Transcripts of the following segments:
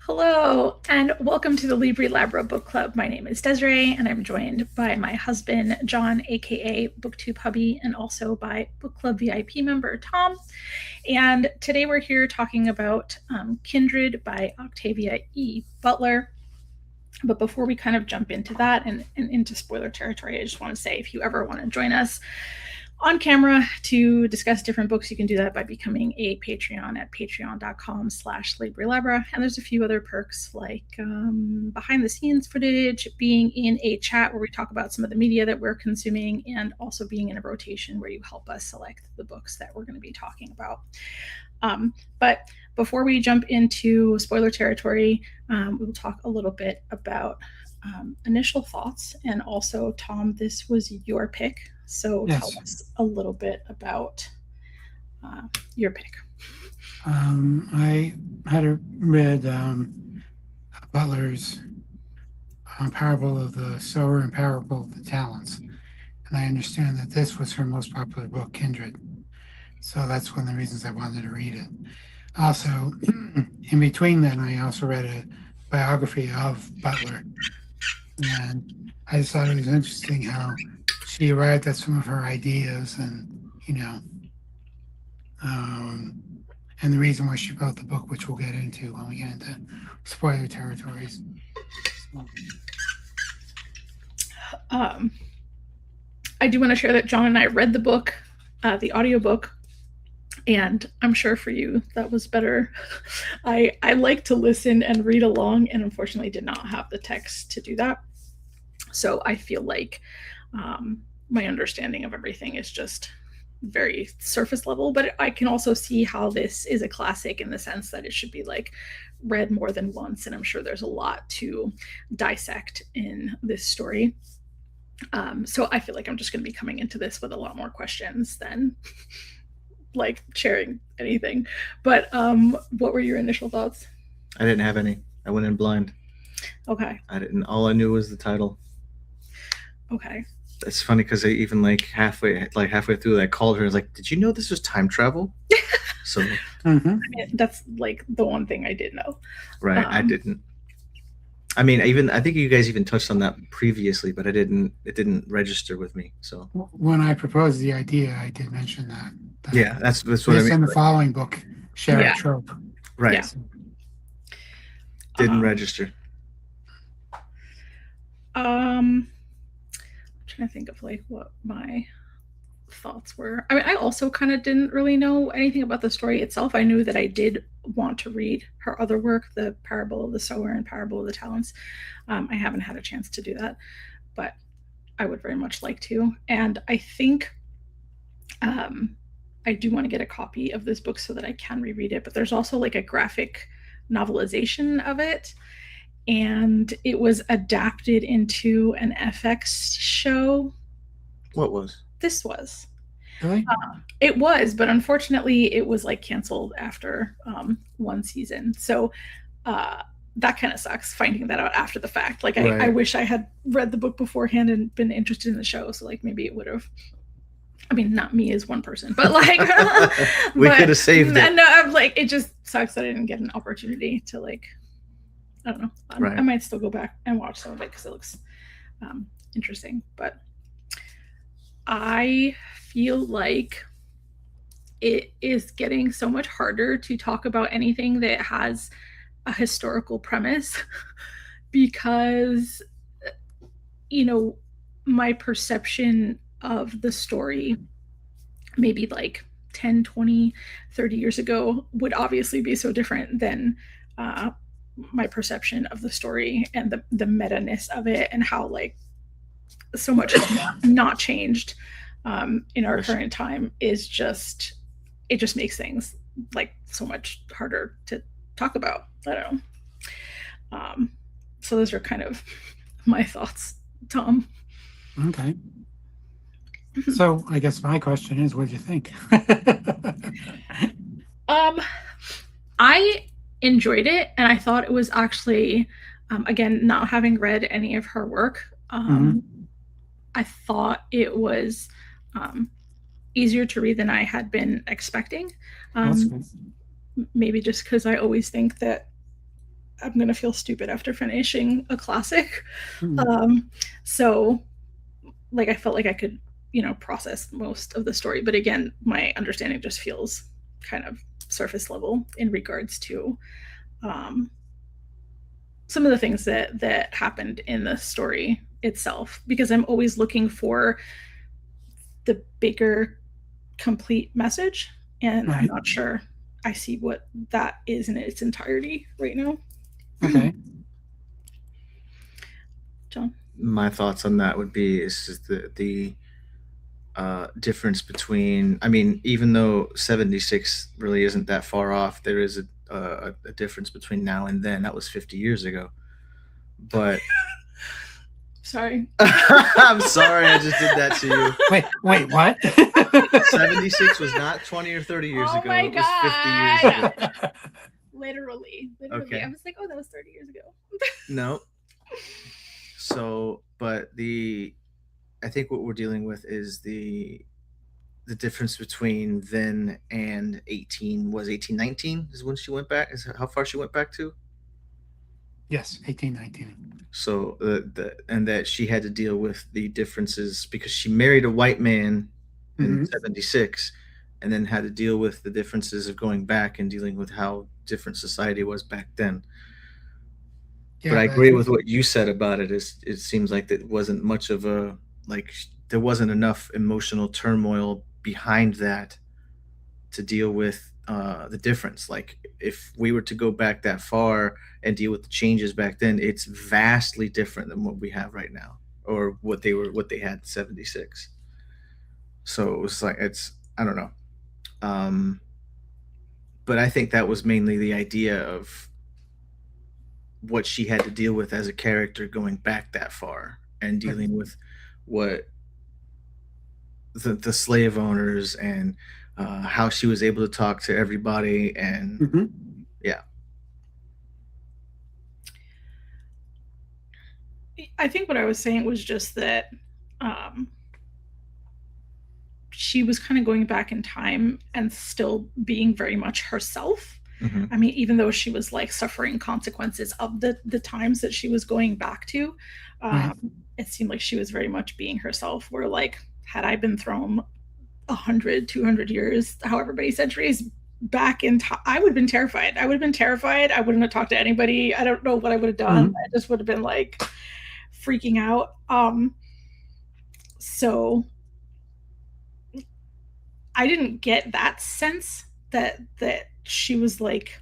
Hello, and welcome to the Libri Labra Book Club. My name is Desiree, and I'm joined by my husband, John, aka BookTube Hubby, and also by Book Club VIP member, Tom. And today we're here talking about Kindred by Octavia E. Butler. But before we kind of jump into that and into spoiler territory, I just want to say if you ever want to join us on camera to discuss different books, you can do that by becoming a Patreon at patreon.com/LibriLabra. And there's a few other perks like behind the scenes footage, being in a chat where we talk about some of the media that we're consuming, and also being in a rotation where you help us select the books that we're going to be talking about. But before we jump into spoiler territory, we'll talk a little bit about initial thoughts. And also, Tom, this was your pick. So Yes. tell us a little bit about your pick. I had read Butler's Parable of the Sower and Parable of the Talents, and I understand that this was her most popular book, Kindred. So that's one of the reasons I wanted to read it. Also, in between then, I also read a biography of Butler, and I just thought it was interesting how she arrived at some of her ideas, and and the reason why she wrote the book, which we'll get into when we get into spoiler territories. I do want to share that John and I read the book, the audiobook, and I'm sure for you that was better. I like to listen and read along, and unfortunately did not have the text to do that. So I feel like my understanding of everything is just very surface level, but I can also see how this is a classic in the sense that it should be like read more than once, and I'm sure there's a lot to dissect in this story. So I feel like I'm just going to be coming into this with a lot more questions than like sharing anything. But what were your initial thoughts? I didn't have any. I went in blind. Okay. All I knew was the title. Okay. It's funny because I even halfway through, I called her and was like, "Did you know this was time travel?" So I mean, that's like the one thing I did know. Right, I didn't. I mean, I think you guys even touched on that previously, but it didn't register with me. So when I proposed the idea, I did mention that. Yeah, that's what I mean. In the following book, share a trope. Right. Yeah. Didn't register. I'm trying to think of like what my thoughts were. I mean, I also kind of didn't really know anything about the story itself. I knew that I did want to read her other work, The Parable of the Sower and Parable of the Talents. I haven't had a chance to do that, but I would very much like to. And I think I do want to get a copy of this book so that I can reread it. But there's also like a graphic novelization of it, and it was adapted into an FX show. What was? This was. Really? It was, but unfortunately it was like canceled after one season. So that kind of sucks, finding that out after the fact. Like I wish I had read the book beforehand and been interested in the show. So like maybe it would have, I mean, not me as one person, but like we could have saved it. No, I'm like, it just sucks that I didn't get an opportunity to like, I don't know. I might still go back and watch some of it because it looks interesting. But I feel like it is getting so much harder to talk about anything that has a historical premise because, my perception of the story maybe like 10, 20, 30 years ago would obviously be so different than my perception of the story and the meta-ness of it, and how like so much has not changed in our current time is just, it just makes things like so much harder to talk about. I don't know. So those are kind of my thoughts, Tom. Okay. So I guess my question is, what do you think? I enjoyed it, and I thought it was actually, again, not having read any of her work, I thought it was easier to read than I had been expecting. Maybe just because I always think that I'm gonna feel stupid after finishing a classic. Mhm. So like I felt like I could, process most of the story, but again, my understanding just feels kind of surface level in regards to um, some of the things that happened in the story itself, because I'm always looking for the bigger complete message, and I'm Right. not sure I see what that is in its entirety right now. Okay. John? My thoughts on that would be is just the difference between. I mean, even though 76 really isn't that far off, there is a difference between now and then. That was 50 years ago. But Sorry. I'm sorry, I just did that to you. Wait, what? 76 was not 20 or 30 years Oh ago. my It was 50 years God. ago. Literally. Okay. I was like, oh, that was 30 years ago. No. So, but I think what we're dealing with is the difference between then and 1819 is when she went back, is how far she went back to. Yes, 1819. So and that she had to deal with the differences because she married a white man in Mhm. 76 and then had to deal with the differences of going back and dealing with how different society was back then. But Yeah, I but I agree with think what you said about it. Is it seems like that wasn't much of a like there wasn't enough emotional turmoil behind that to deal with the difference. Like if we were to go back that far and deal with the changes back then, it's vastly different than what we have right now, or what they had in 76. So it was like it's I don't know, um, but I think that was mainly the idea of what she had to deal with as a character going back that far and right. dealing with what the slave owners and how she was able to talk to everybody and Mhm. yeah. I think what I was saying was just that um, she was kind of going back in time and still being very much herself. Mm-hmm. I mean, even though she was like suffering consequences of the times that she was going back to, Right. it seemed like she was very much being herself. Where like, had I been thrown 100, 200 years, however many centuries back in time, I would have been terrified. I would have been terrified. I wouldn't have talked to anybody. I don't know what I would have done. Mhm. I just would have been like freaking out. So I didn't get that sense that she was like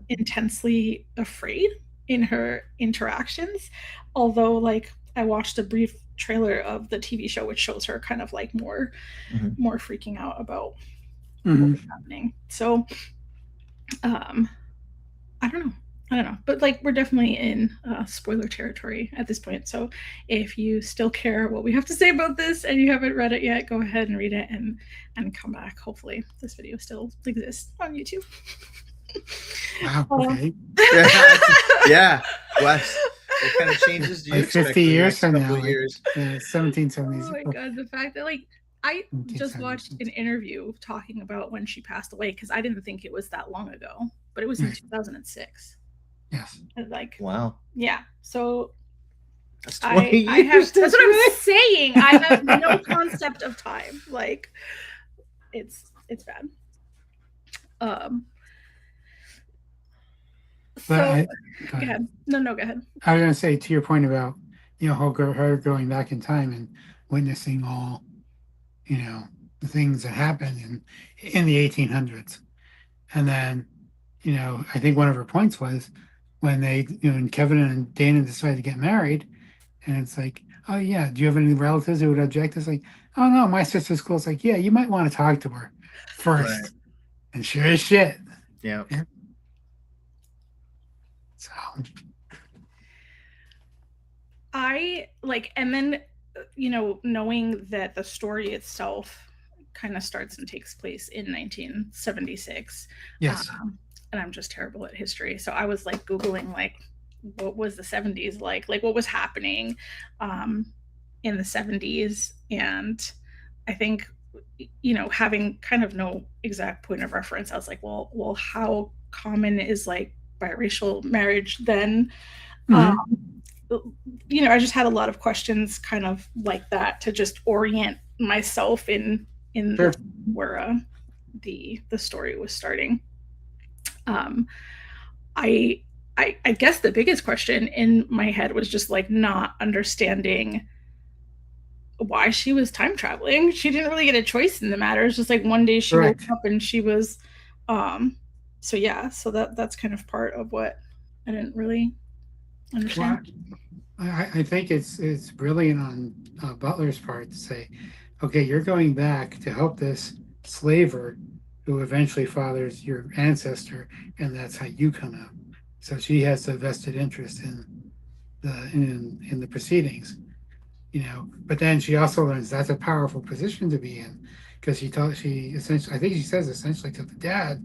intensely afraid in her interactions. Although, like, I watched a brief trailer of the TV show, which shows her kind of like Mm-hmm. more freaking out about what was Mhm. happening. So, um, I don't know. I don't know, but like we're definitely in spoiler territory at this point. So if you still care what we have to say about this and you haven't read it yet, go ahead and read it and come back. Hopefully, this video still exists on YouTube. Wow. Okay. Yeah. What kind of changes do you Like expect 50 in the years next from couple now, of like years? 1770s. Oh my God, the fact that like I just watched 1770s. an interview talking about when she passed away because I didn't think it was that long ago, but it was in Right. 2006. Yes. And like, Wow. yeah, so That's 20 I have years. that's what I'm saying. I have no concept of time. Like it's bad. Um But so go go ahead. No, go ahead. I was going to say to your point about her going back in time and witnessing all the things that happened in the 1800s, and then I think one of her points was when they when Kevin and Dana decided to get married, and it's like, oh yeah, do you have any relatives who would object? It's like, oh no, my sister's cool. It's like, yeah, you might want to talk to her first, Right. and sure as shit. Yeah. Yeah. So I like, and then knowing that the story itself kind of starts and takes place in 1976. yes. And I'm just terrible at history, so I was like googling like what was the 70s like what was happening in the 70s, and I think having kind of no exact point of reference, I was like, well, how common is like biracial marriage then. Mhm. I just had a lot of questions kind of like that to just orient myself in Sure. the where the story was starting. um I, I guess the biggest question in my head was just like not understanding why she was time traveling. She didn't really get a choice in the matter. It's just like one day she woke Correct. up and she was um so yeah, so that's kind of part of what I didn't really Well, understand. I think it's brilliant on Butler's part to say, okay, you're going back to help this slaver who eventually fathers your ancestor, and that's how you come out. So she has a vested interest in the proceedings, But then she also learns that's a powerful position to be in, because she essentially, I think she says essentially to the dad,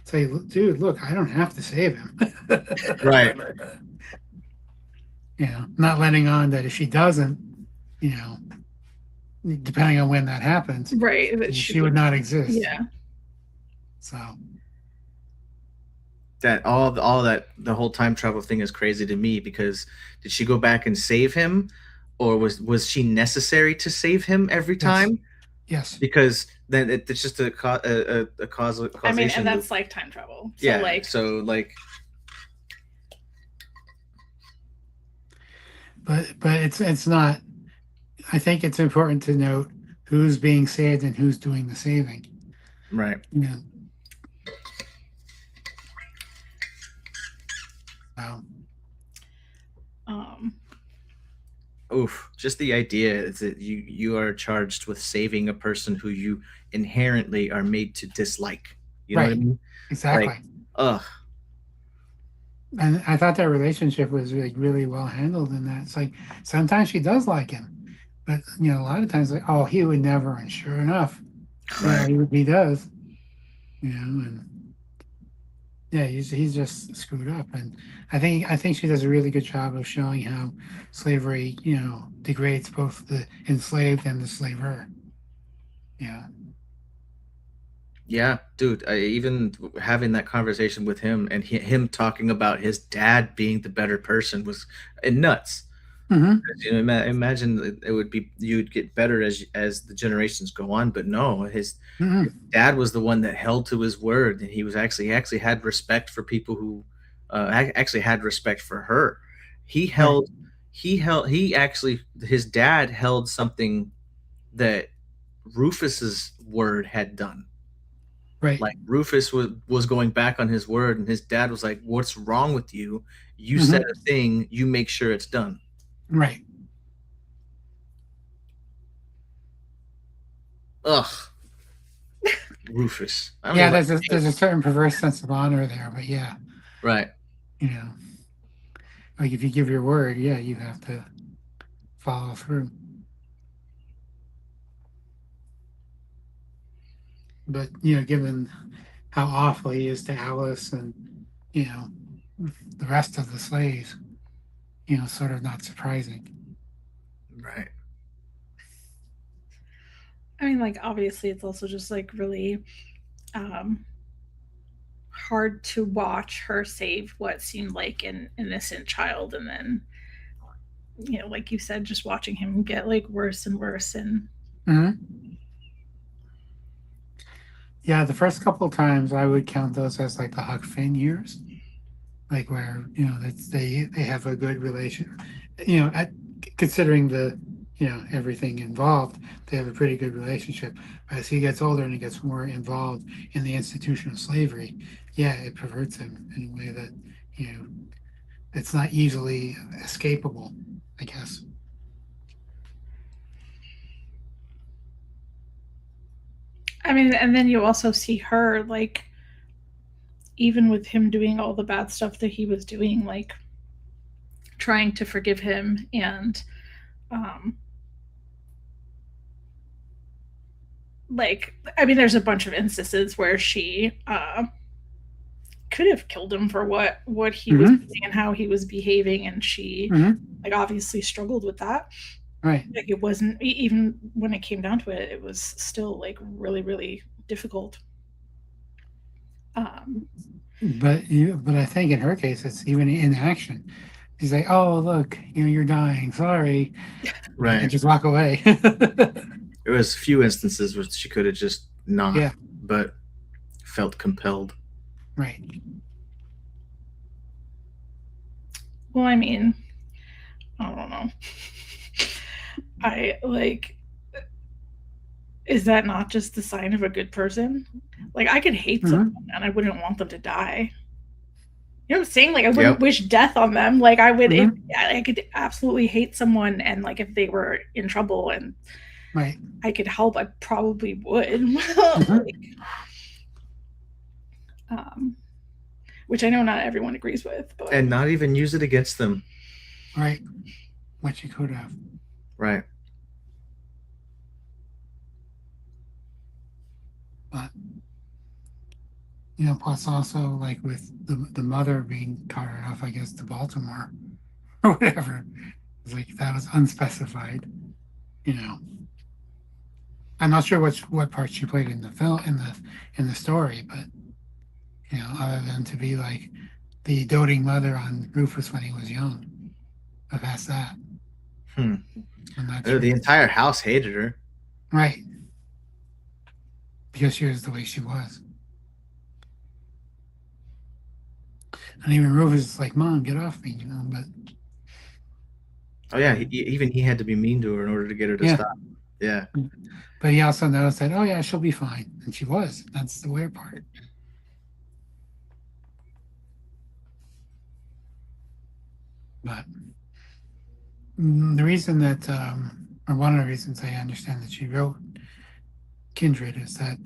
say, dude, look, I don't have to save him. Right. Not letting on that if she doesn't, you know, depending on when that happens, Right, that she she would would. not exist. Yeah. So That all that the whole time travel thing is crazy to me, because did she go back and save him, or was she necessary to save him every yes, time? yes, Because then it's just a causal I mean, causation and loop. that's like time travel. So Yeah. like, So like, but it's not. I think it's important to note who's being saved and who's doing the saving. right. Yeah. So, um Oof. Just the idea is that you are charged with saving a person who you inherently are made to dislike. You know what I right, mean? Like, exactly. ugh. And I thought that relationship was really, really well handled in that. It's like sometimes she does like him, but a lot of times like, oh, he would never, and sure enough, Right. he does. And yeah, he's just screwed up. And I think she does a really good job of showing how slavery, degrades both the enslaved and the slaver. Yeah. Yeah, dude. Even having that conversation with him and him talking about his dad being the better person was nuts. Hmm. Imagine it would be, you'd get better as the generations go on, but no, his Hmm. dad was the one that held to his word, and he actually had respect for people who actually had respect for her. He Right. held he actually, his dad held something that Rufus's word had done. Right. Like Rufus was going back on his word, and his dad was like, "What's wrong with you? You said Hmm. a thing. You make sure it's done." Right. Ugh, Rufus. I don't Yeah. even like There's his a name. certain perverse sense of honor there, but yeah, Right. you know, like if you give your word, yeah, you have to follow through. But given how awful he is to Alice and you know the rest of the slaves, sort of not surprising. Right. I mean, like, obviously it's also just like really um hard to watch her save what seemed like an innocent child, and then like you said, just watching him get like worse and worse. And Hmm. Yeah, the first couple of times I would count those as like the Huck Finn years, like where they have a good relation, considering the everything involved, they have a pretty good relationship. But as he gets older and he gets more involved in the institution of slavery, yeah, it perverts him in a way that you know it's not easily escapable, I guess. I mean, and then you also see her, like, even with him doing all the bad stuff that he was doing, like trying to forgive him. And um like, I mean, there's a bunch of instances where she could have killed him for what he was Hmm. doing and how he was behaving, and she Hmm. like obviously struggled with that. Right. Like, it wasn't, even when it came down to it, it was still like really really difficult. um But I think in her case, it's even in action. He's like, "Oh, look, you're dying. Sorry," and Right. just walk away. There was a few instances where she could have just not, Yeah, but felt compelled. right. Well, I mean, I don't know. I like, is that not just the sign of a good person? Like, I could hate someone and I wouldn't want them to die. You know what I'm saying? Like, I wouldn't Yep. wish death on them. Like, I would, if Mhm. I could absolutely hate someone, and like, if they were in trouble and Right. I could help, I probably would. Mhm. Like, um, which I know not everyone agrees with, but And not even use it against them. Right. What you could have. Right. But plus also like with the mother being carted off, I guess, to Baltimore or whatever. It's like that was unspecified. You know, I'm not sure what part she played in the film in the story, but other than to be like the doting mother on Rufus when he was young. But past that, Hmm. I'm not The sure. entire house hated her. Right. Because she was the way she was. And even Rufus is like, "Mom, get off me," but Oh yeah, even he had to be mean to her in order to get her to yeah. stop. Yeah. But he also noticed that, oh yeah, she'll be fine. And she was. That's the weird part. But the reason that, or one of the reasons I understand that she wrote Kindred is that,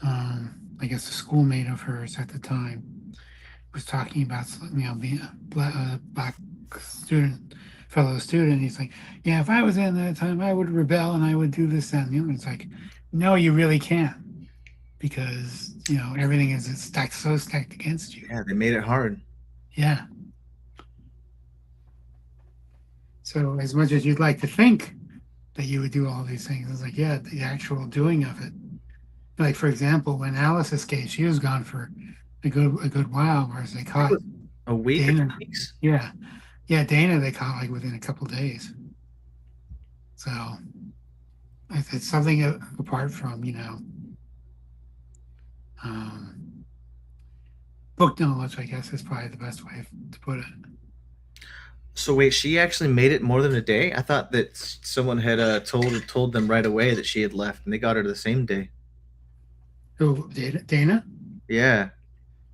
I guess a schoolmate of hers at the time was talking about, being a black student, fellow student. He's like, yeah, if I was in that time, I would rebel and I would do this and the other. It's like, no, you really can't, because everything is stacked against you. Yeah, they made it hard. Yeah. So as much as you'd like to think that you would do all these things, it's like, yeah, the actual doing of it. Like for example, when Alice escaped, she was gone for a good while, whereas they It caught was a week or 2 Dana. weeks. Yeah. Yeah, Dana they caught like within a couple days. So it's something apart from, book knowledge, I guess is probably the best way to put it. So wait, she actually made it more than a day? I thought that someone had told them right away that she had left, and they got her the same day. Who, Dana? Yeah,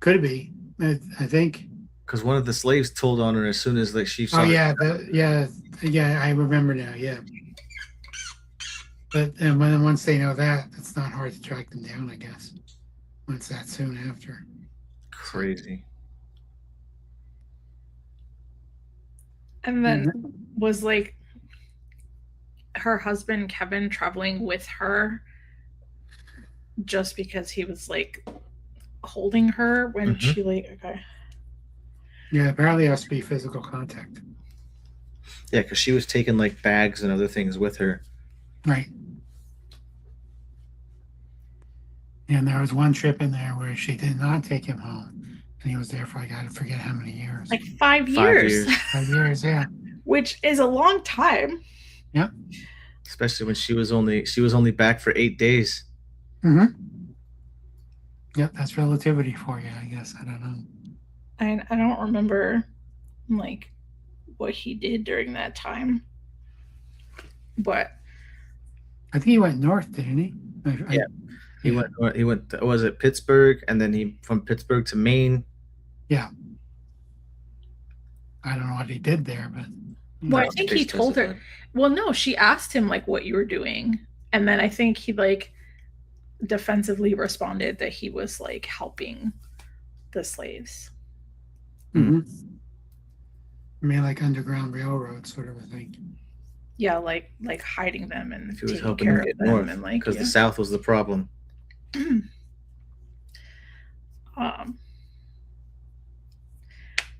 Could be. I think. because one of the slaves told on her as soon as like she Oh saw her. yeah, yeah. I remember now. Yeah, but once they know that, it's not hard to track them down, I guess. Once that soon after. Crazy. and then Mhm. was like her husband Kevin traveling with her just because he was like holding her when Mhm. she like okay. Yeah, apparently it has to be physical contact. Yeah, because she was taking like bags and other things with her. Right. And there was one trip in there where she did not take him home, and he was there for I forget how many years. Like 5 5 years. years. 5 years, yeah. Which is a long time. Yep. Especially when she was only back for 8 days. Mm-hmm. Yep, that's relativity for you, I guess. I don't know. I don't remember like what he did during that time. But I think he went north, didn't he? Yeah. He went to, was it Pittsburgh, and then he from Pittsburgh to Maine. Yeah. I don't know what he did there, but well, I That's think what they he told her. specified. Well, no, she asked him like what you were doing, and then I think he like defensively responded that he was like helping the slaves. mm-hmm. I mean, like Underground Railroad sort of a thing. Yeah, like hiding them and He was taking helping care them of get them north and like because the South was the problem.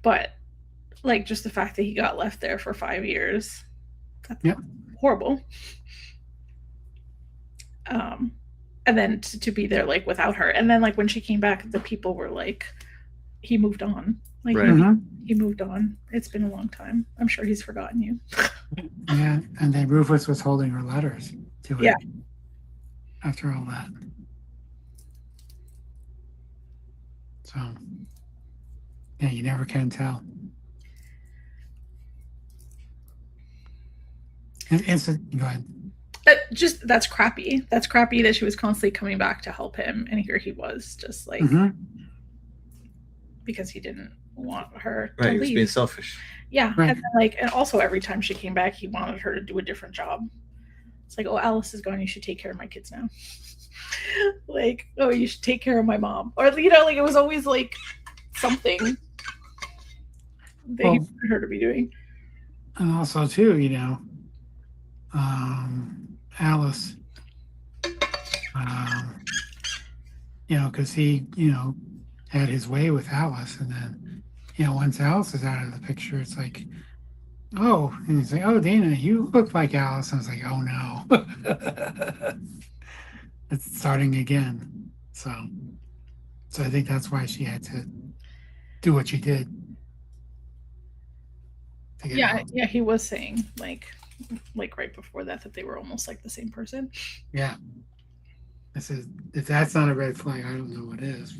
But like just the fact that he got left there for 5 years, that's Yep. horrible. And then to be there like without her, and then like when she came back, the people were like he moved on. Like Right. Mhm. he moved on. It's been a long time. I'm sure he's forgotten you. Yeah, and then Rufus was holding her letters to him Yeah. after all that. So, yeah, you never can tell. Go ahead. Just that's crappy. That's crappy that she was constantly coming back to help him, and here he was just like because he didn't want her to Right. He was leave. being selfish. Yeah, Right. and then, like, and also every time she came back, he wanted her to do a different job. It's like, oh, Alice is gone. You should take care of my kids now. Like, oh, you should take care of my mom, or like it was always like something that he wanted her to be doing. And also, too, Alice, because he, had his way with Alice, and then, once Alice is out of the picture, it's like, oh, and he's like, oh, Dana, you look like Alice. And I was like, oh no, it's starting again. So I think that's why she had to do what she did. Yeah, he was saying like right before that they were almost like the same person. Yeah. I said, if that's not a red flag, I don't know what is.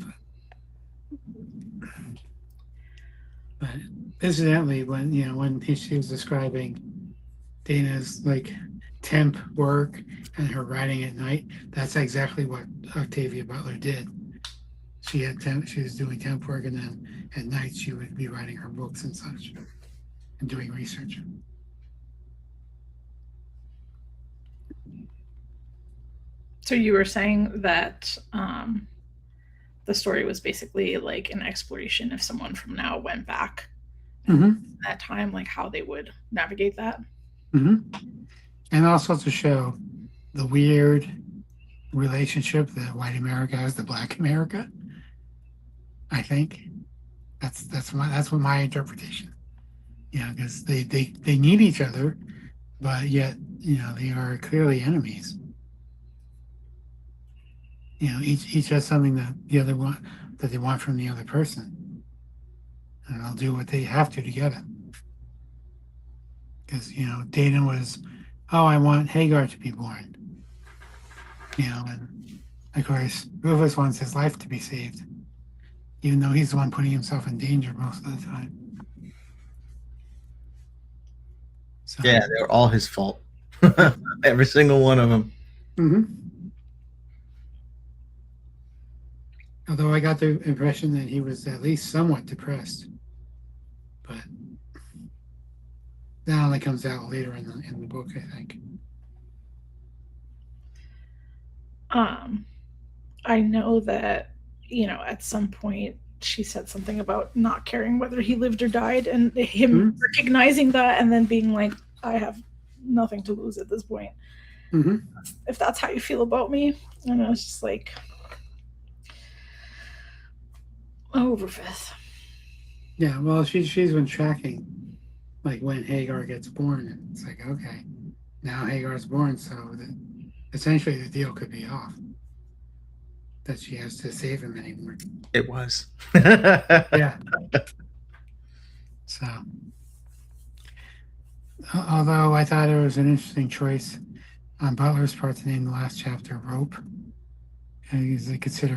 But incidentally, when she was describing Dana's like temp work and her writing at night, that's exactly what Octavia Butler did. She was doing temp work, and then at night she would be writing her books and such, and doing research. So you were saying that the story was basically like an exploration if someone from now went back that time, like how they would navigate that. And also to show the weird relationship that white America has to black America. I think that's what my interpretation. Because they need each other, but yet they are clearly enemies. Each has something that the other that they want from the other person, and they'll do what they have to together. Because Dana was, oh, I want Hagar to be born. And of course Rufus wants his life to be saved, even though he's the one putting himself in danger most of the time. So, yeah, they were all his fault. Every single one of them. Although I got the impression that he was at least somewhat depressed, but that only comes out later in the book, I think. I know that at some point she said something about not caring whether he lived or died, and him recognizing that and then being like, I have nothing to lose at this point. If that's how you feel about me. And I was just like, oh, Rufus. Yeah, well, she's been tracking like when Hagar gets born, and it's like, okay, now Hagar's born, so essentially the deal could be off. That she has to save him anymore. It was. Yeah. So, although I thought it was an interesting choice on Butler's part to name the last chapter Rope, and he's like said,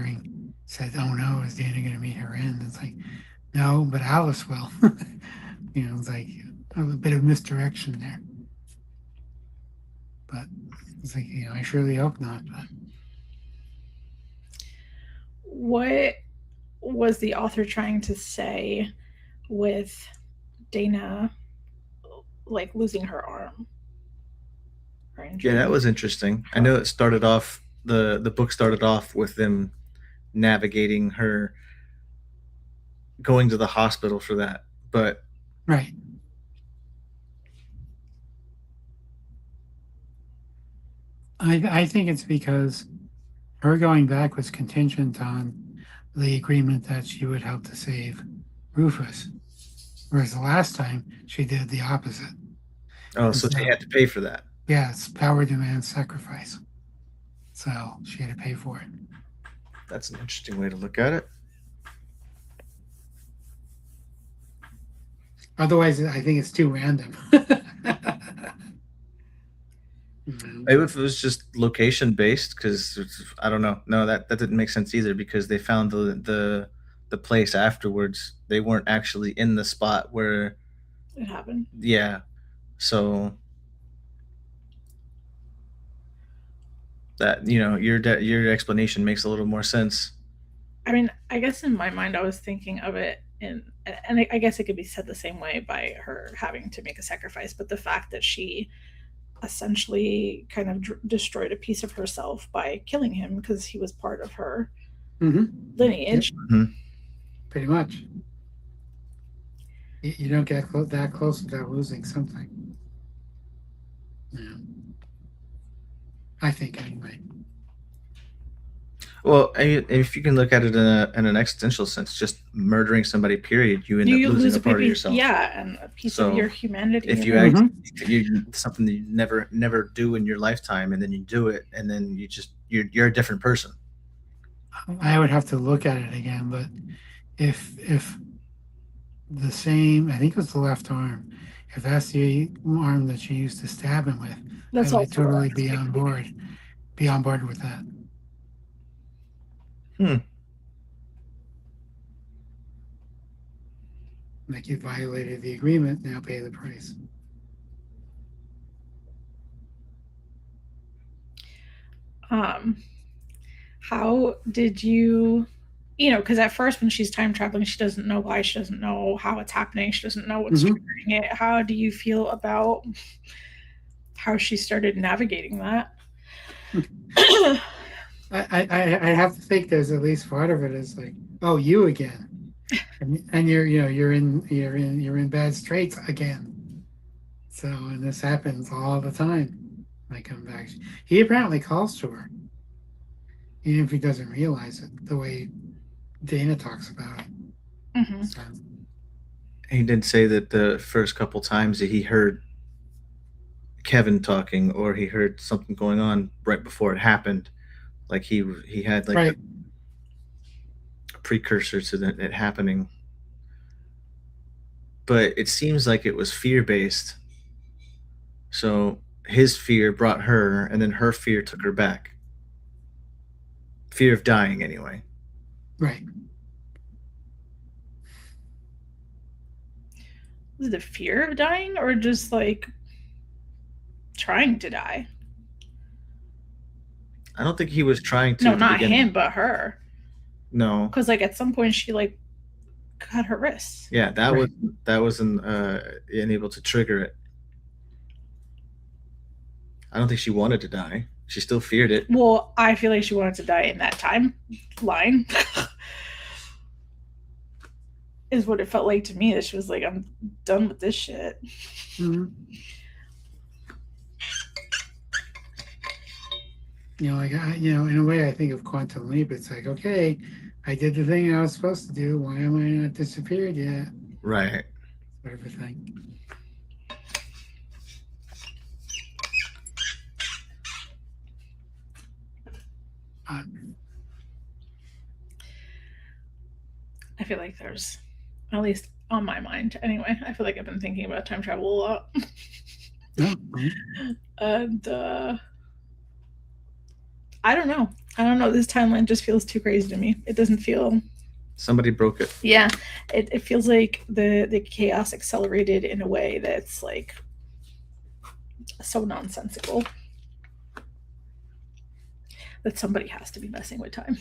oh no, is Dana going to meet her end? It's like, no, but Alice will. It's like a bit of misdirection there. But it's like, I surely hope not. But what was the author trying to say with Dana like losing her arm? Yeah, that was interesting. I know it started off the book started off with them navigating her going to the hospital for that, but right. I think it's because her going back was contingent on the agreement that she would help to save Rufus, whereas the last time she did the opposite. Oh, so she had to pay for that. Yeah, it's power demands sacrifice. So she had to pay for it. That's an interesting way to look at it. Otherwise, I think it's too random. Maybe if it was just location based, because I don't know. No, that didn't make sense either because they found the place afterwards. They weren't actually in the spot where, It happened. yeah. So that your explanation makes a little more sense. I mean, I guess in my mind, I was thinking of it and I guess it could be said the same way by her having to make a sacrifice, but the fact that she essentially kind of destroyed a piece of herself by killing him because he was part of her lineage. Mhm. Pretty much. You don't get that close without losing something. Yeah. I think anyway. Well, if you can look at it in an existential sense, just murdering somebody, period, you end up losing lose a part of piece, yourself. yeah, and a piece So, of your humanity. If you something that you never do in your lifetime, and then you do it, and then you're a different person. I would have to look at it again, but if the same, I think it was the left arm, if that's the arm that she used to stab him with, That's I would also totally be on board with that. Like, you violated the agreement, now pay the price. How did you because at first when she's time traveling, she doesn't know why, she doesn't know how it's happening, she doesn't know what's triggering it. How do you feel about how she started navigating that? I have to think there's at least part of it is like, oh, you again, and you're in bad straits again. So, and this happens all the time. I come back. He apparently calls to her, even if he doesn't realize it. The way Dana talks about it. So, He did say that the first couple times that he heard Kevin talking, or he heard something going on right before it happened, like he had like right. a precursor to it happening. But it seems like it was fear based. So his fear brought her, and then her fear took her back. Fear of dying, anyway. Right. Was it the fear of dying or just like trying to die? I don't think he was trying to. No, not him, but her. No, because like at some point she like cut her wrists. Yeah, that wasn't unable to trigger it. I don't think she wanted to die. She still feared it. Well, I feel like she wanted to die in that timeline. Is what it felt like to me. That she was like, I'm done with this shit. Like, in a way, I think of Quantum Leap. It's like, okay, I did the thing I was supposed to do. Why am I not disappeared yet? Right. Sort of a thing. I feel like there's, at least on my mind anyway, I feel like I've been thinking about time travel a lot. And I don't know. This timeline just feels too crazy to me. It doesn't feel. Somebody broke it. Yeah, it feels like the chaos accelerated in a way that's like so nonsensical that somebody has to be messing with time.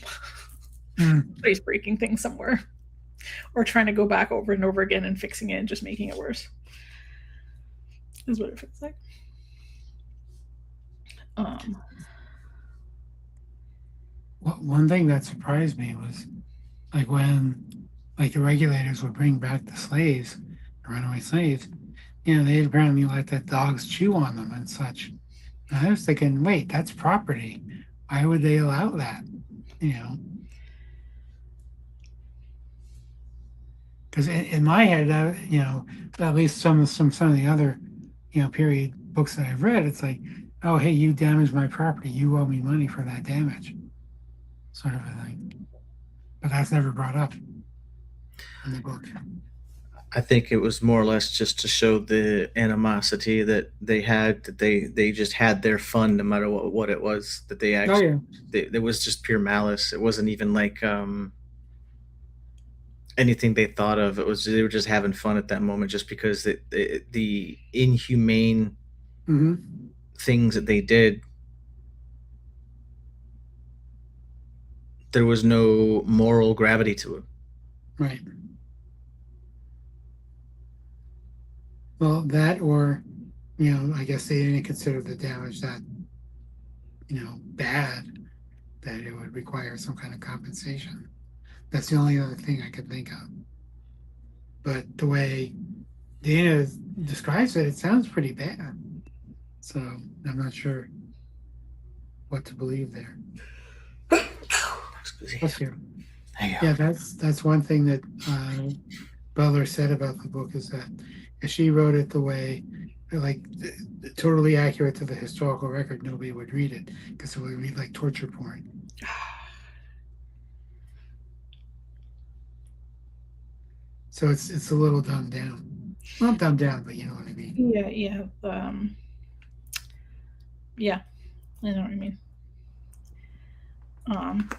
Somebody's breaking things somewhere, or trying to go back over and over again and fixing it and just making it worse. Is what it feels like. One thing that surprised me was like when the regulators would bring back the slaves, the runaway slaves, they apparently let the dogs chew on them and such. And I was thinking, wait, that's property. Why would they allow that? Because in my head, at least some of the other, period books that I've read, it's like, oh, hey, you damaged my property. You owe me money for that damage, sort of a thing. But that's never brought up in the book. I think it was more or less just to show the animosity that they had, that they just had their fun no matter what it was that they Oh actually. yeah. It was just pure malice. It wasn't even like anything they thought of. It was they were just having fun at that moment, just because the inhumane Mm-hmm. things that they did, there was no moral gravity to it. Right. Well, that or, I guess they didn't consider the damage that, bad, that it would require some kind of compensation. That's the only other thing I could think of. But the way Dana describes it, it sounds pretty bad. So I'm not sure what to believe there. Excuse me. Bless you. Hey, Yeah, that's one thing that Butler said about the book, is that if she wrote it the way, like, totally accurate to the historical record, nobody would read it because it would read like torture porn. So it's a little dumbed down. Not dumbed down, but you know what I mean. Yeah. Yeah, I know what I mean. Um,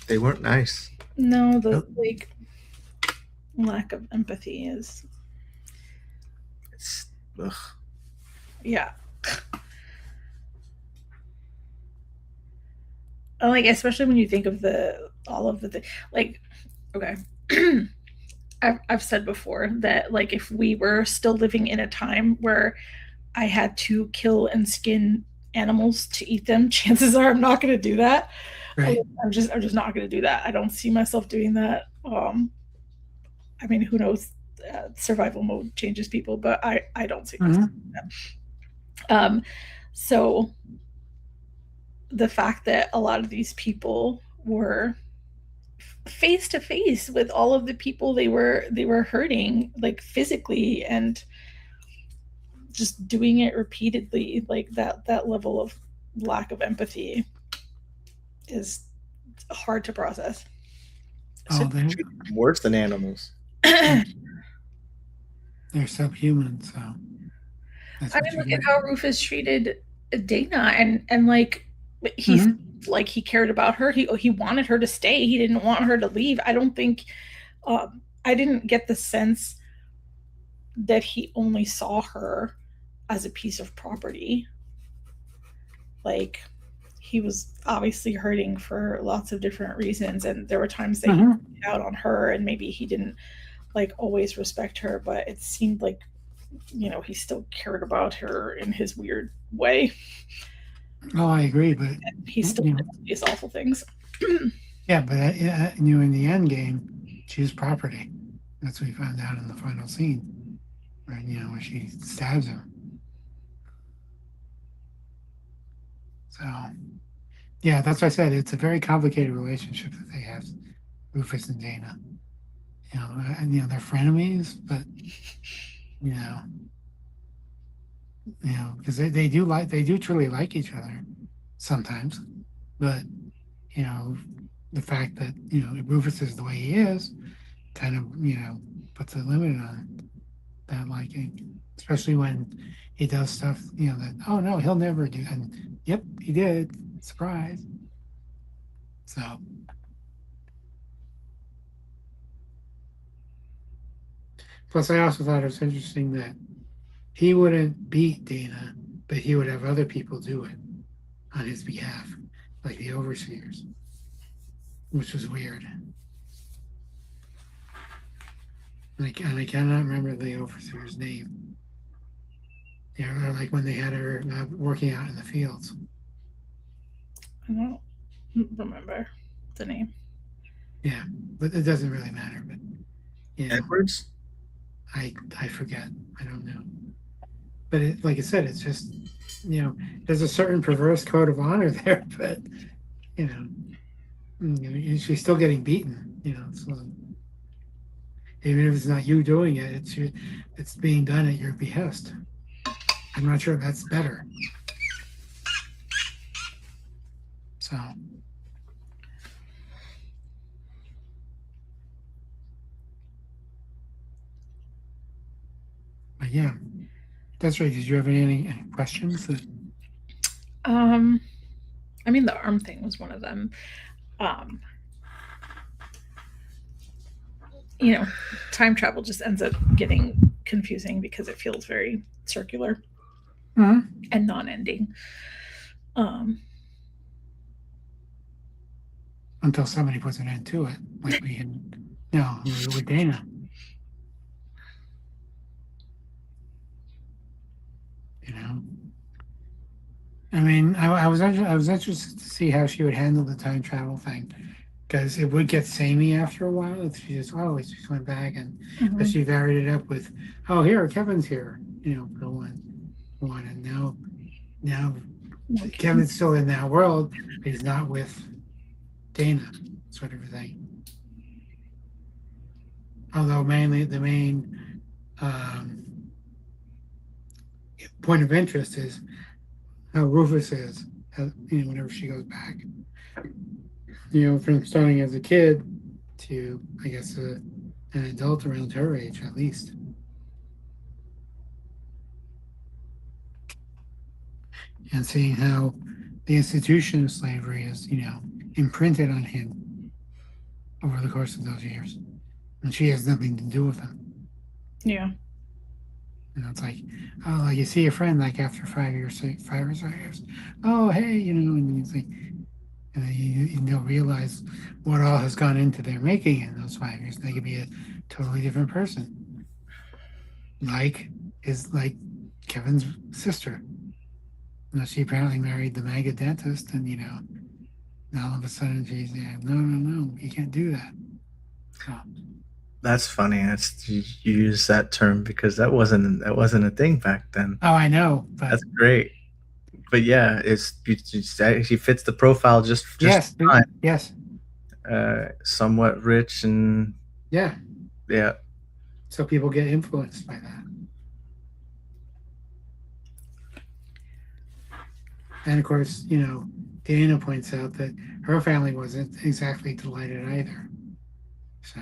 they weren't nice. no, the Nope. like lack of empathy is, It's ugh. yeah. Like, especially when you think of all of like, okay. I've said before that, like, if we were still living in a time where I had to kill and skin animals to eat them, chances are I'm not going to do that. Right. I'm just not going to do that. I don't see myself doing that. I mean, who knows? Survival mode changes people, but I don't see myself doing that. So the fact that a lot of these people were face to face with all of the people they were hurting, like, physically, and just doing it repeatedly, like, that level of lack of empathy is hard to process. Oh, Worse than animals. they're subhuman, so that's I what mean, you look get. at how Rufus treated Dana, and like, he's like, he cared about her. He wanted her to stay. He didn't want her to leave. I don't think, I didn't get the sense that he only saw her as a piece of property. Like, he was obviously hurting for lots of different reasons, and there were times that he put out on her, and maybe he didn't, like, always respect her, but it seemed like, he still cared about her in his weird way. Oh, I agree, but And he still did these awful things. yeah, but in the end game, she was property. That's what we found out in the final scene, right? When she stabs him. So, yeah, that's what I said. It's a very complicated relationship that they have, Rufus and Dana. And they're frenemies, but you know, because they do truly like each other sometimes, but you know, the fact that Rufus is the way he is kind of puts a limit on that liking, especially when he does stuff that, oh no, he'll never do, and yep, he did, surprise. So plus I also thought it was interesting that he wouldn't beat Dana, but he would have other people do it on his behalf, like the overseers, which was weird. And I cannot remember the overseer's name. Like when they had her working out in the fields. I don't remember the name. Yeah, but it doesn't really matter. But Edwards? I forget. I don't know. But like I said, it's just there's a certain perverse code of honor there, but she's still getting beaten. So even if it's not you doing it, it's being done at your behest. I'm not sure that's better. So Yeah, that's right. Did you have any questions? I mean, the arm thing was one of them. Um, you know, time travel just ends up getting confusing because it feels very circular and non-ending. Until somebody puts an end to it, like we had, with Dana. You know, I mean, I was interested to see how she would handle the time travel thing, because it would get samey after a while if she just she just went back but she varied it up with, oh, here Kevin's here, for one, and now Kevin's still in that world, but he's not with Dana, sort of thing. Although mainly the main point of interest is how Rufus is, whenever she goes back. From starting as a kid to, I guess, an adult around her age, at least. And seeing how the institution of slavery is, imprinted on him over the course of those years. And she has nothing to do with him. Yeah. It's like, oh, you see a friend like after 5 or 6 years. Oh, hey, and it's like, and then you realize what all has gone into their making in those 5 years. They could be a totally different person. Like Kevin's sister. She apparently married the mega dentist, and now all of a sudden she's no, you can't do that. So. That's funny. You use that term because that wasn't a thing back then. Oh, I know. But that's great. But yeah, she fits the profile just yes, fine. Yes. Somewhat rich and yeah. Yeah. So people get influenced by that. And of course, Dana points out that her family wasn't exactly delighted either. So,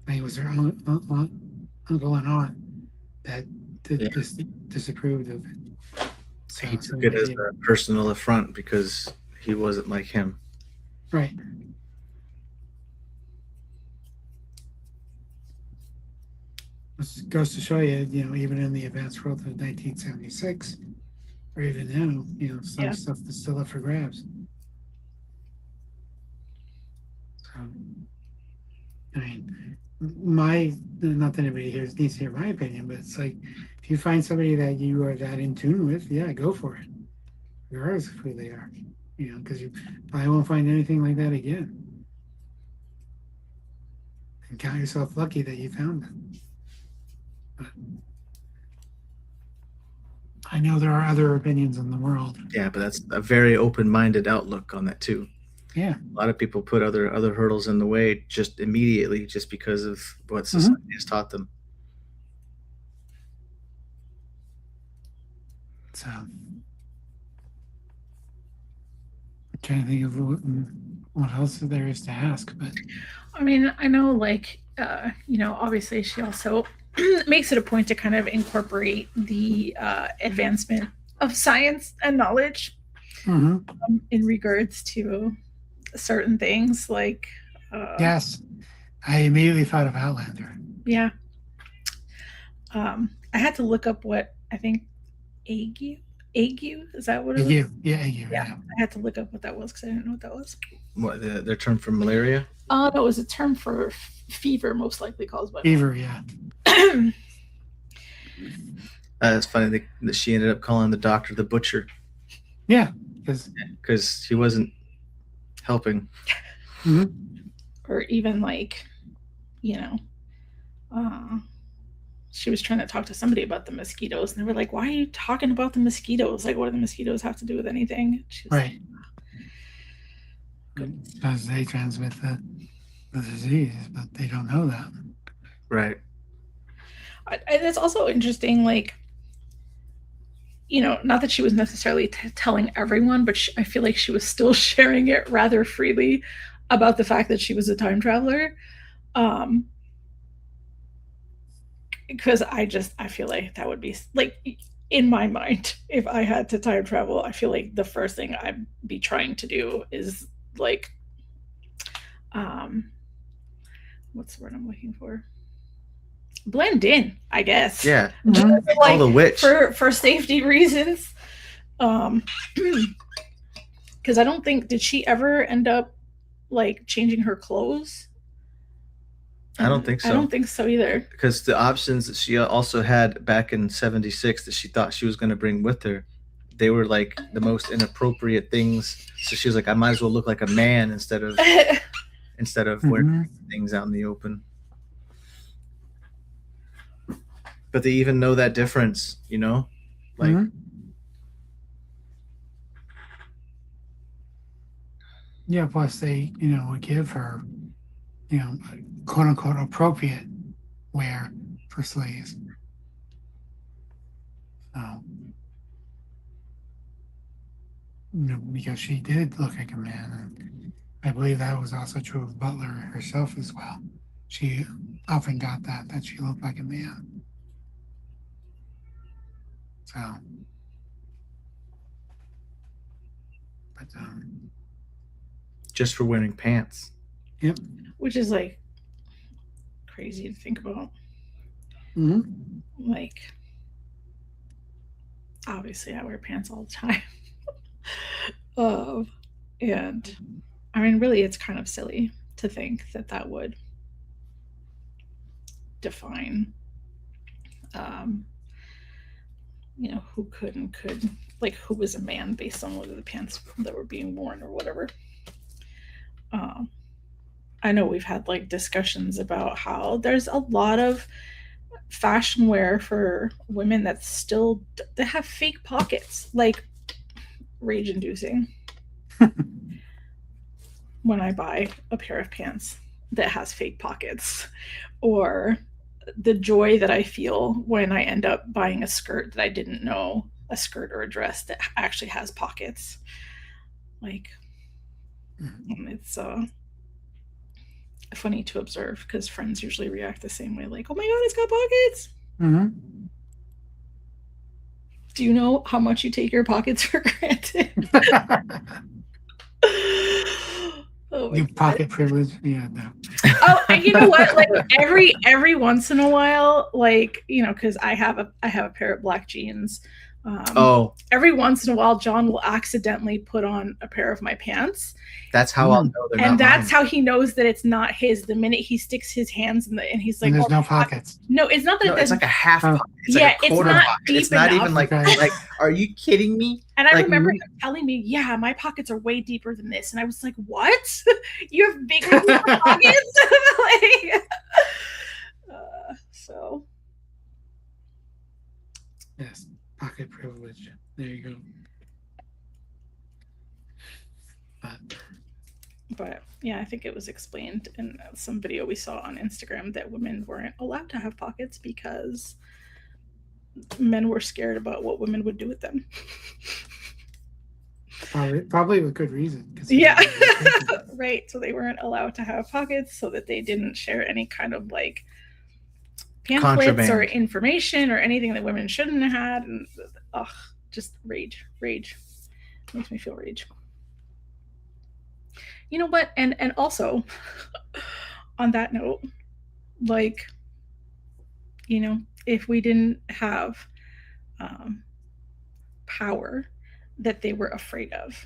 it was her uncle and aunt that disapproved of it. So he took it as a personal affront because he wasn't like him. Right. This goes to show you, even in the advanced world of 1976, or even now, some stuff is still up for grabs. So, I mean, not that anybody here needs to hear my opinion, but it's like, if you find somebody that you are that in tune with, yeah, go for it, regardless of who they are, because you probably won't find anything like that again. And count yourself lucky that you found them. But I know there are other opinions in the world. Yeah, but that's a very open-minded outlook on that too. Yeah. A lot of people put other hurdles in the way just immediately just because of what society has taught them. So I'm trying to think of what else there is to ask, but I mean, I know, obviously she also makes it a point to kind of incorporate the advancement of science and knowledge in regards to certain things, like yes, I immediately thought of Outlander. Yeah. I had to look up what I think ague is that what it was? Ague. Yeah. I had to look up what that was because I didn't know what that was. What, their term for malaria? No, it was a term for fever, most likely caused by fever. Yeah. It's funny that she ended up calling the doctor the butcher. Yeah, because he wasn't helping. Or even she was trying to talk to somebody about the mosquitoes, and they were like, "Why are you talking about the mosquitoes? Like, what do the mosquitoes have to do with anything?" Right. Because they transmit the disease, but they don't know that. Right. And it's also interesting, not that she was necessarily telling everyone, but I feel like she was still sharing it rather freely about the fact that she was a time traveler. because I feel like that would be like, in my mind, if I had to time travel, I feel like the first thing I'd be trying to do is like, um, what's the word I'm looking for? Blend in, I guess. Yeah, Mhm. call the witch. for safety reasons. Because I don't think, did she ever end up like changing her clothes? I don't think so. I don't think so either. Because the options that she also had back in '76 that she thought she was going to bring with her, they were like the most inappropriate things. So she was like, I might as well look like a man instead of wearing things out in the open. But they even know that difference, you know, like. Yeah, plus they, would give her, quote unquote appropriate wear for slaves. So, because she did look like a man, and I believe that was also true of Butler herself as well. She often got that she looked like a man. So, but just for wearing pants. Yep. Which is like crazy to think about. Mm-hmm. Like, obviously, I wear pants all the time. And I mean, really, it's kind of silly to think that would define, who could and could, like, who was a man based on whether the pants that were being worn or whatever. I know we've had like discussions about how there's a lot of fashion wear for women that have fake pockets, like rage inducing. When I buy a pair of pants that has fake pockets, or the joy that I feel when I end up buying a skirt that I didn't know, a skirt or a dress that actually has pockets. Like, it's funny to observe because friends usually react the same way, like, oh my god, it's got pockets. Mm-hmm. Do you know how much you take your pockets for granted? Oh, you pocket privilege? Yeah, no. Oh, and you know what? Like every once in a while, like, because I have a pair of black jeans. Every once in a while, John will accidentally put on a pair of my pants. That's how I'll know they're not and that's mine. how he knows that it's not his. The minute he sticks his hands in and he's like, and there's no pockets. No, it's not that. No, it's like a half pocket. It's yeah, like a quarter it's not pocket. Deep It's not enough. even like, are you kidding me? And I remember him telling me, yeah, my pockets are way deeper than this. And I was like, what? You have bigger pockets? So. Yes, pocket privilege. There you go. But yeah, I think it was explained in some video we saw on Instagram that women weren't allowed to have pockets because men were scared about what women would do with them. Probably with good reason. Yeah, right. So they weren't allowed to have pockets so that they didn't share any kind of like pamphlets or information or anything that women shouldn't have had. And just rage. Makes me feel rage. You know what? And also, on that note, like, if we didn't have power that they were afraid of,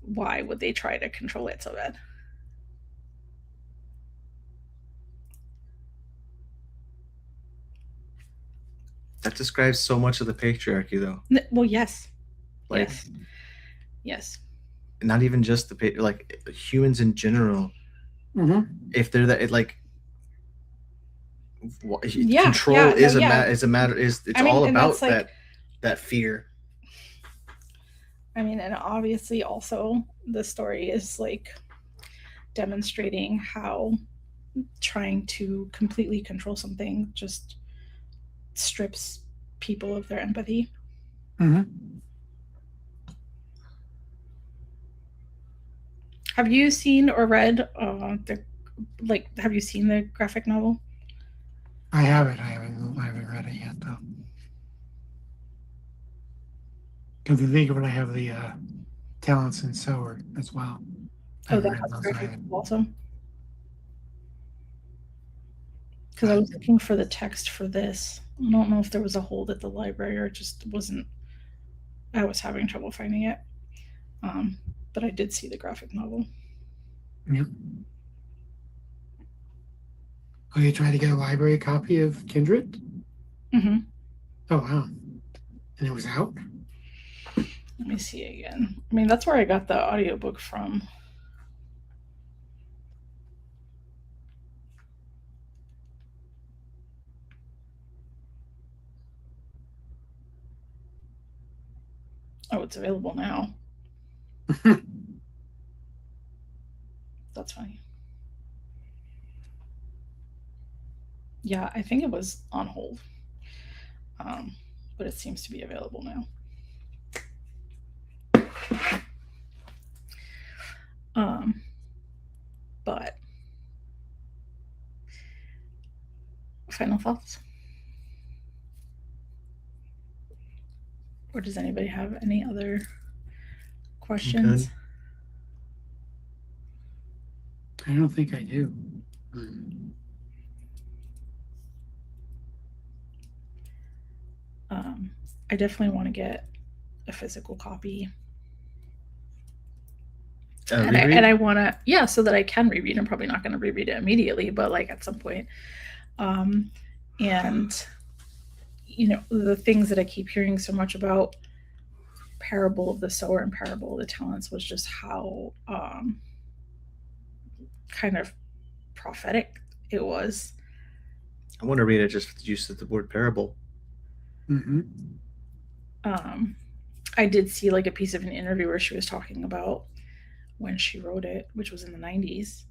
why would they try to control it so bad? That describes so much of the patriarchy, though. Well, yes. Like, yes. Not even just like humans in general. Mm-hmm. If they're that, control is a matter. It's all about that fear. I mean, and obviously, also the story is like demonstrating how trying to completely control something just strips people of their empathy. Mm-hmm. Have you seen or read have you seen the graphic novel? I have it. I haven't read it yet though. Come to think of it, I have the Talents and Sower as well. I Oh, haven't that read has those graphic either. also. Because I But was looking for the text for this. I don't know if there was a hold at the library or it just wasn't. I was having trouble finding it. But I did see the graphic novel. yep. Oh, you tried to get a library copy of Kindred? Mm-hmm. Oh wow. And it was out? Let me see again. I mean, that's where I got the audiobook from. Oh, it's available now. That's funny. Yeah, I think it was on hold. But it seems to be available now. But final thoughts? Or does anybody have any other questions? I don't think I do. I definitely want to get a physical copy. And I want to, yeah, so that I can reread. I'm probably not going to reread it immediately, but like at some point. And, you know, the things that I keep hearing so much about Parable of the Sower and Parable of the Talents was just how kind of prophetic it was. I want to read it just for the use of the word parable. Mm-hmm. I did see like a piece of an interview where she was talking about when she wrote it, which was in the 90s.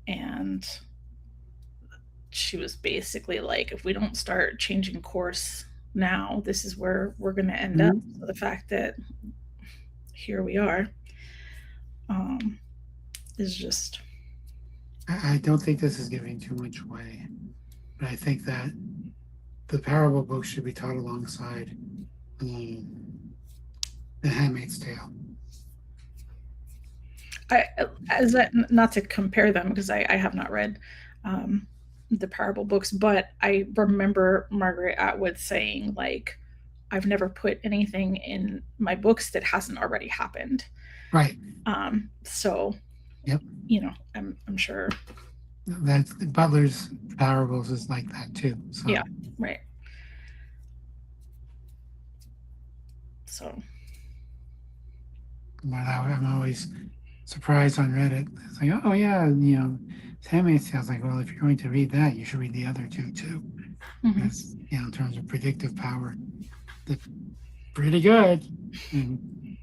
And she was basically like, if we don't start changing course now, this is where we're going to end up. So the fact that here we are is just. I don't think this is giving too much away, but I think that the parable book should be taught alongside The Handmaid's Tale. Not to compare them because I have not read the Parable books, but I remember Margaret Atwood saying like, I've never put anything in my books that hasn't already happened. Right. So, yep. You know, I'm sure that's Butler's parables is like that too. So. Yeah. Right. So. But I'm always surprised on Reddit. It's like, oh yeah, you know, Handmaid's Tale. Like, well, if you're going to read that, you should read the other two too. Because you know, in terms of predictive power, they're pretty good. And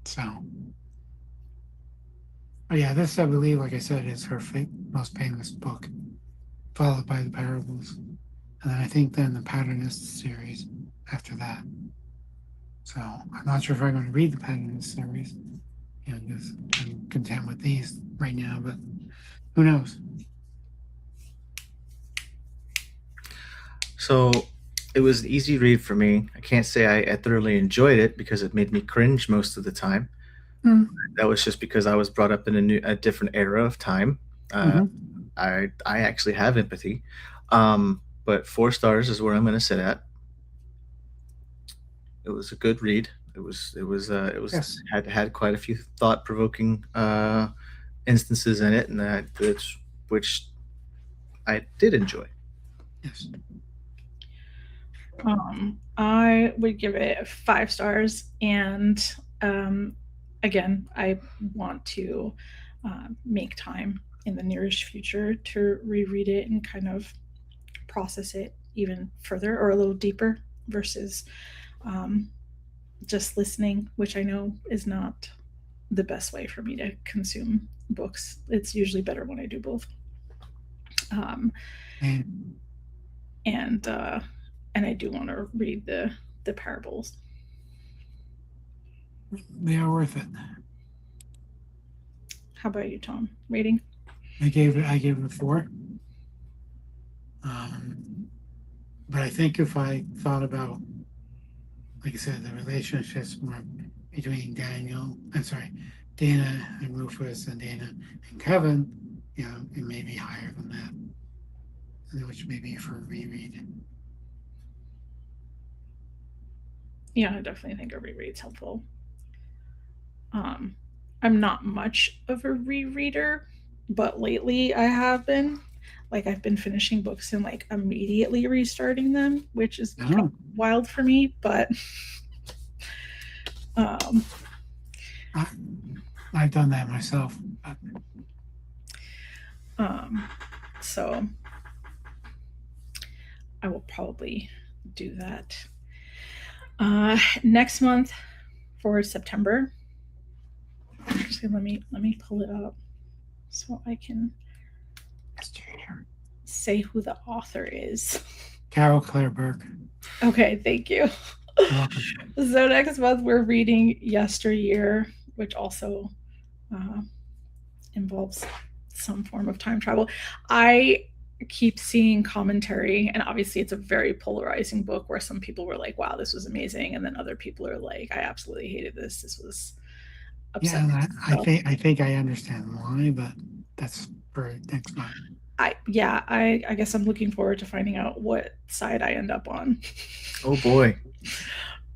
so, but yeah, this I believe, like I said, is her most famous book, followed by the Parables, and then I think then the Patternist series after that. So I'm not sure if I'm going to read the Patternist series. You know, because I'm content with these right now, but who knows? So it was an easy read for me. I can't say I thoroughly enjoyed it because it made me cringe most of the time. That was just because I was brought up in a different era of time. I actually have empathy, but 4 stars is where I'm going to sit at. It was a good read. It was yes. had quite a few thought provoking instances in it, and which I did enjoy. Yes. I would give it 5 stars, and again, I want to make time in the nearest future to reread it and kind of process it even further or a little deeper versus just listening, which I know is not the best way for me to consume books. It's usually better when I do both. And I do want to read the parables. They are worth it. How about you, Tom? Rating? I gave it a 4. But I think if I thought about, like I said, the relationships more between Dana and Rufus, and Dana and Kevin, it may be higher than that, which may be for a reread. Yeah, I definitely think a reread's helpful. I'm not much of a rereader, but lately I have been. Like, I've been finishing books and like immediately restarting them, which is kind of wild for me, but I've done that myself. So I will probably do that. Next month for September. Actually, let me pull it up so I can say who the author is. Carol Claire Burke. Okay, thank you. So next month we're reading Yesteryear, which also involves some form of time travel. I keep seeing commentary, and obviously it's a very polarizing book where some people were like, wow, this was amazing, and then other people are like, I absolutely hated this. This was upsetting. Yeah, I think I understand why, but that's for next month. I guess I'm looking forward to finding out what side I end up on. Oh boy.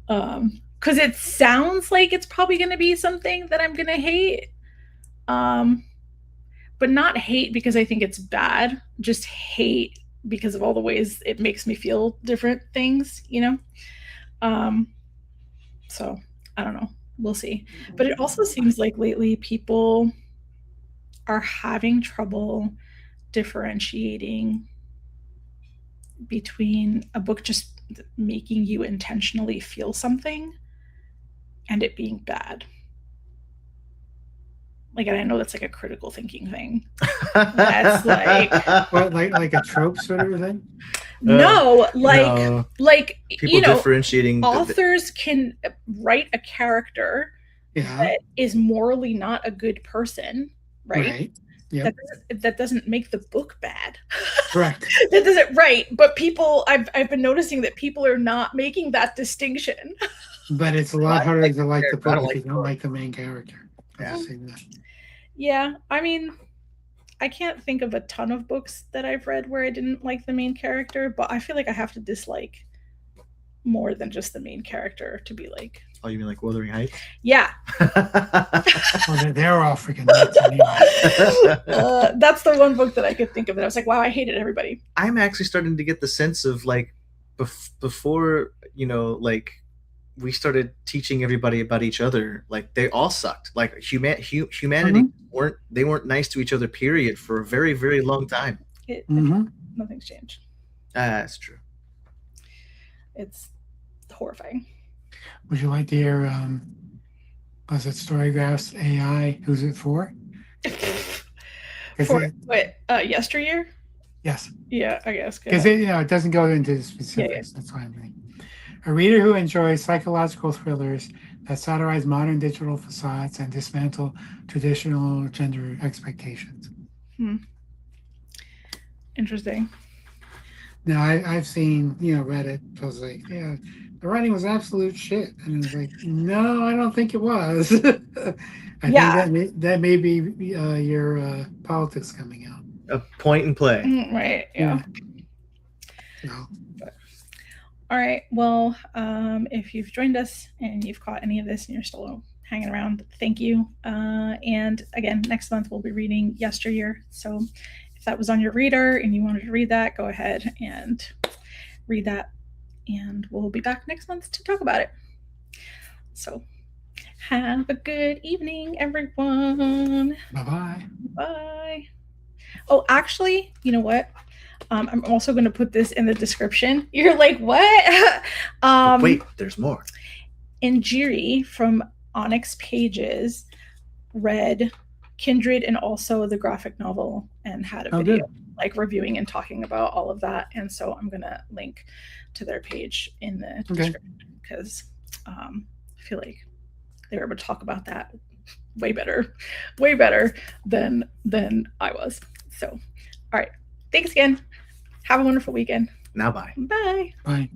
Because it sounds like it's probably going to be something that I'm going to hate. But not hate because I think it's bad, just hate because of all the ways it makes me feel different things, So I don't know. We'll see. But it also seems like lately people are having trouble differentiating between a book just making you intentionally feel something and it being bad. Like, and I know that's like a critical thinking thing. That's like what, like a trope sort of thing? No, like people differentiating. Authors can write a character that is morally not a good person, right? Yep. That doesn't make the book bad. Correct. That doesn't, right? But people, I've been noticing that people are not making that distinction. But it's a lot harder to like the book if you don't like the main character. Yeah, I mean, I can't think of a ton of books that I've read where I didn't like the main character, but I feel like I have to dislike more than just the main character to be like. Oh, you mean like Wuthering Heights? Yeah. Well, they're all freaking nuts anyway. That's the one book that I could think of that I was like, wow, I hated everybody. I'm actually starting to get the sense of like before, like we started teaching everybody about each other, like they all sucked. Like humanity weren't nice to each other, period, for a very, very long time. Nothing's changed. That's true. It's horrifying. Would you like to hear was it Storygraph's AI? Who's it for? Yesteryear? Yes. Yeah, I guess. Because it doesn't go into the specifics. Yeah. That's why I'm thinking. A reader who enjoys psychological thrillers that satirize modern digital facades and dismantle traditional gender expectations. Interesting. Now, I've seen, Reddit. I was like, yeah, the writing was absolute shit. And I was like, no, I don't think it was. I think that may be your politics coming out. A point and play. Right, yeah. No. All right. Well, if you've joined us and you've caught any of this and you're still hanging around, thank you. And again, next month we'll be reading Yesteryear. So if that was on your reader and you wanted to read that, go ahead and read that. And we'll be back next month to talk about it. So have a good evening, everyone. Bye-bye. Bye. Oh, actually, you know what? I'm also going to put this in the description. You're like, what? Wait, there's more. Injiri from Onyx Pages read Kindred and also the graphic novel and had a video like reviewing and talking about all of that. And so I'm going to link to their page in the description because I feel like they were able to talk about that way better than I was. So, all right. Thanks again. Have a wonderful weekend. Now bye. Bye. Bye.